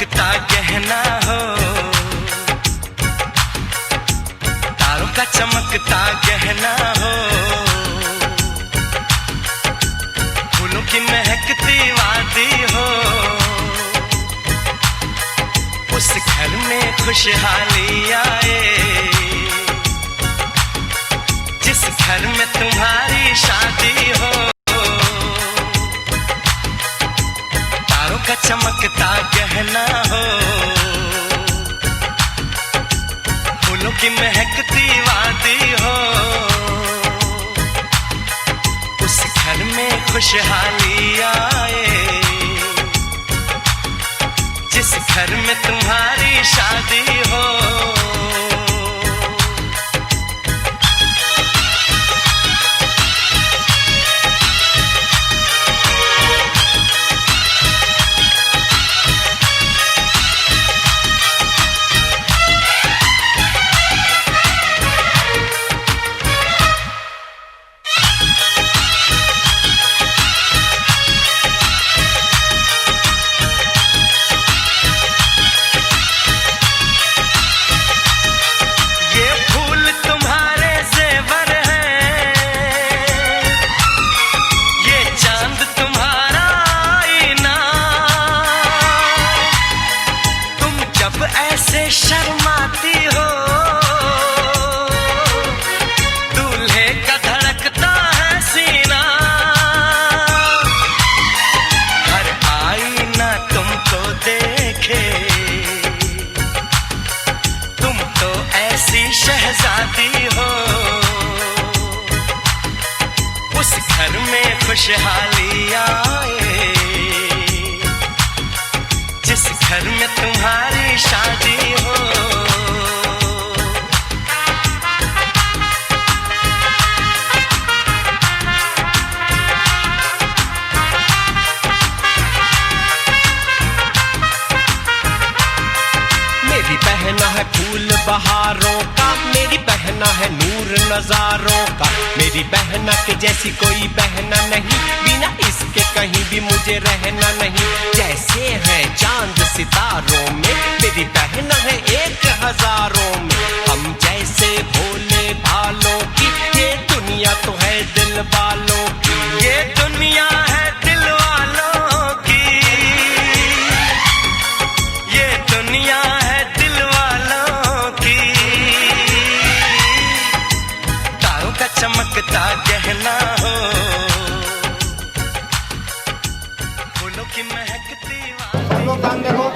चमकता गहना हो, तारों का चमकता गहना हो, फूलों की महकती वादी हो, उस घर में खुशहाली आए जिस घर में तुम्हारी शादी हो। तारों का चमकता गहना हो, फूलों की महकती वादी हो, उस घर में खुशहाली आए जिस घर में तुम्हारी शादी हो। ऐसे शर्माती हो, दूल्हे का धड़कता है सीना, हर आईना तुमको देखे, तुम तो ऐसी शहजादी हो, उस घर में खुशहाली आए जिस घर में तुम्हारी शादी हो। मेरी बहना है फूल बहारों का, मेरी बहना है नूर नजारों का, मेरी बहना के जैसी कोई बहना नहीं, बिना इसके कहीं भी मुझे रहना नहीं। जैसे है चांद सितारों में, मेरी बहना है एक हजारों में, हम जैसे भोले भालों की, ये दुनिया तो है दिल वालों की, ये दुनिया है दिल वालों की, ये दुनिया है दिल वालों की। तारों का चमकता गहना हो, फूलों की महकती वादी। देखो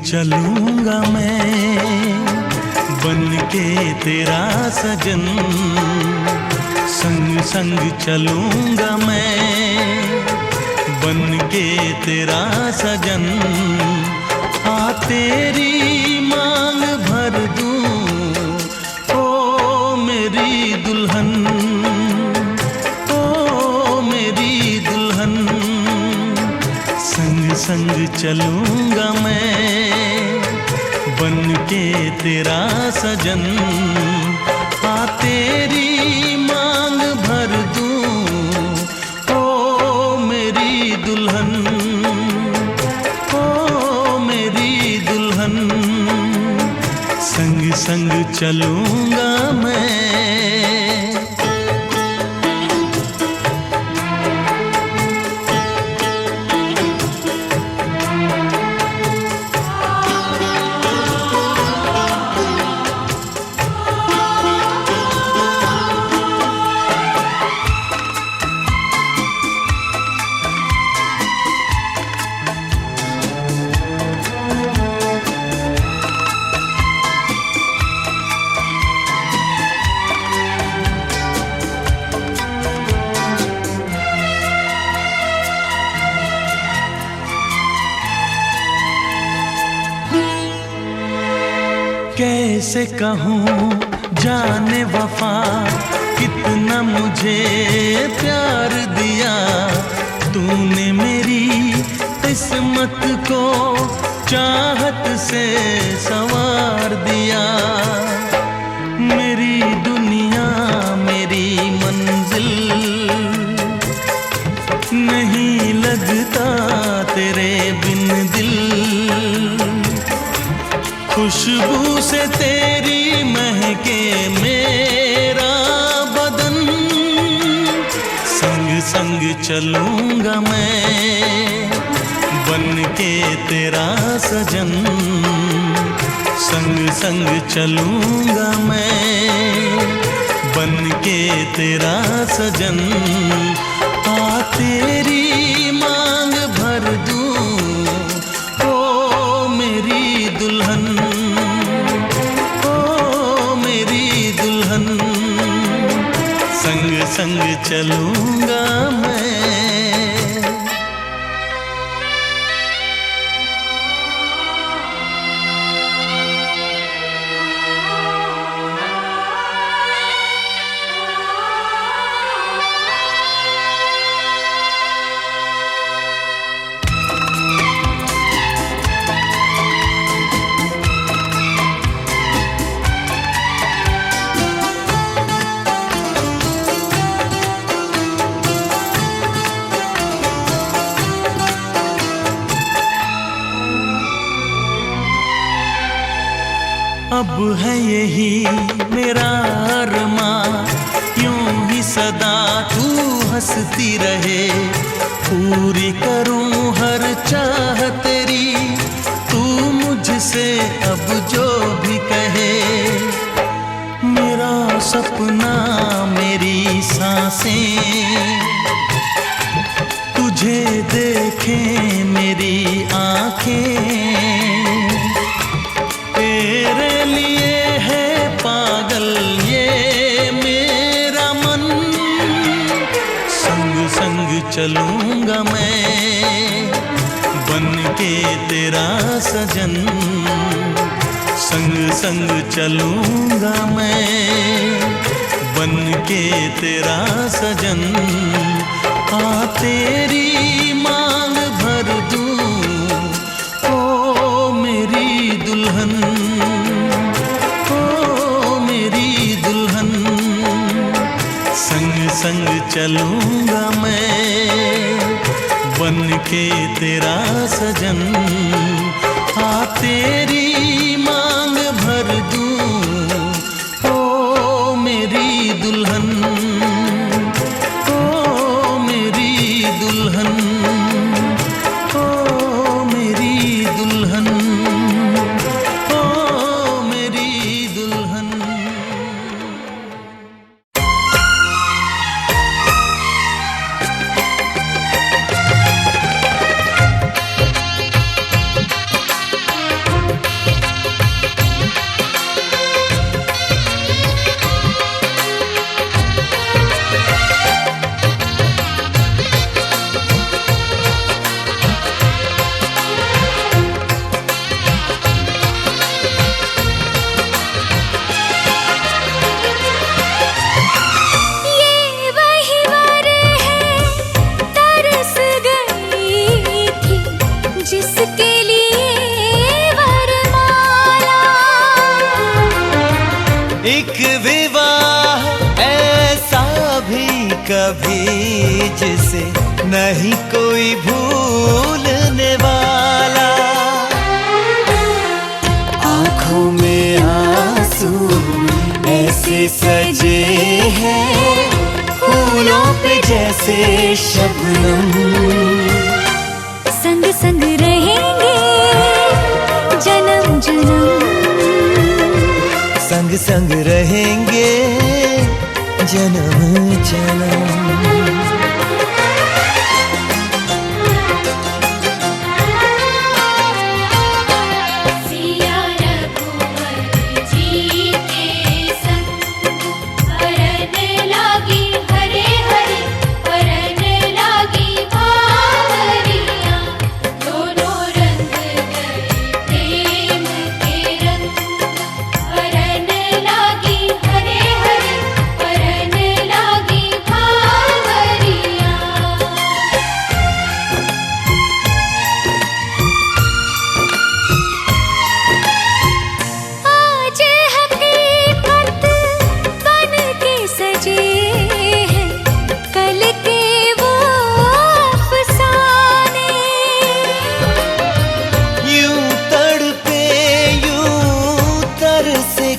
चलूंगा मैं बन के तेरा सजन, संग संग चलूंगा मैं बन के तेरा सजन। आ तेरी मांग भर दूं ओ मेरी दुल्हन, ओ मेरी दुल्हन। संग संग चलूंगा मैं बन के तेरा सजन। आ तेरी मांग भर दूं ओ मेरी दुल्हन, ओ मेरी दुल्हन। संग संग चलूंगा मैं। कैसे कहूँ जाने वफा कितना मुझे प्यार दिया तूने, मेरी किस्मत को चाहत से संवार दिया। मेरी दुनिया मेरी मंजिल नहीं लगता तेरे बिन दिल। खुशबू से तेरी महके मेरा बदन, संग संग चलूंगा मैं बन के तेरा सजन। संग संग चलूंगा मैं बन के तेरा सजन। आ तेरी मांग भर दूं ओ मेरी दुल्हन, ओ मेरी दुल्हन। संग संग चलूंगा मैं। अब है यही मेरा अरमां, यूं ही सदा तू हंसती रहे। पूरी करूं हर चाह तेरी, तू मुझसे अब जो भी कहे। मेरा सपना मेरी सांसें तुझे देखें मेरी आंखें। तेरे लिए है पागल ये मेरा मन, संग संग चलूंगा मैं बन के तेरा सजन। संग संग चलूंगा मैं बन के तेरा सजन। आ तेरी मांग भर दूं ओ मेरी दुल्हन, ओ मेरी दुल्हन। संग संग चलूंगा मैं बन के तेरा सजन। आ तेरी मांग भर दूं ओ मेरी दुल्हन, ओ मेरी दुल्हन, ओ मेरी दुल्हन, ओ मेरी दुल्हन। एक विवाह ऐसा भी कभी जिसे नहीं कोई भूलने वाला। आंखों में आंसू ऐसे सजे हैं फूलों पे जैसे शबनम। संग संग रहेंगे जन्म जन्म, संग संग रहेंगे जन्म जन्म।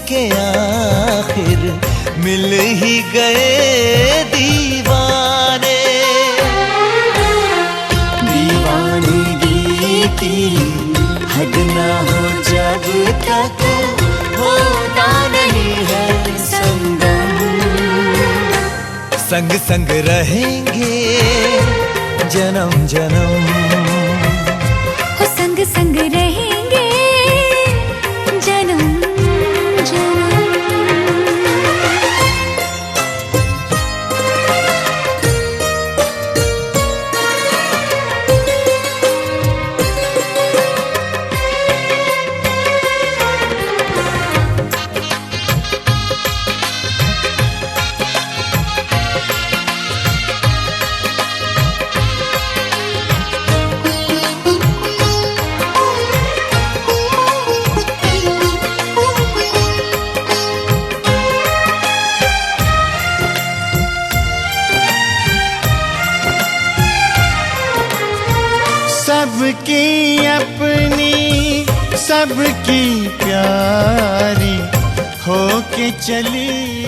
के आखिर मिल ही गए दीवाने। दीवानगी की हद ना हो जब तक होता नहीं है संगम। संग संग रहेंगे जन्म जन्म, हो संग संग रहेंगे जन्म जन्म। सबकी अपनी सबकी प्यारी होके चली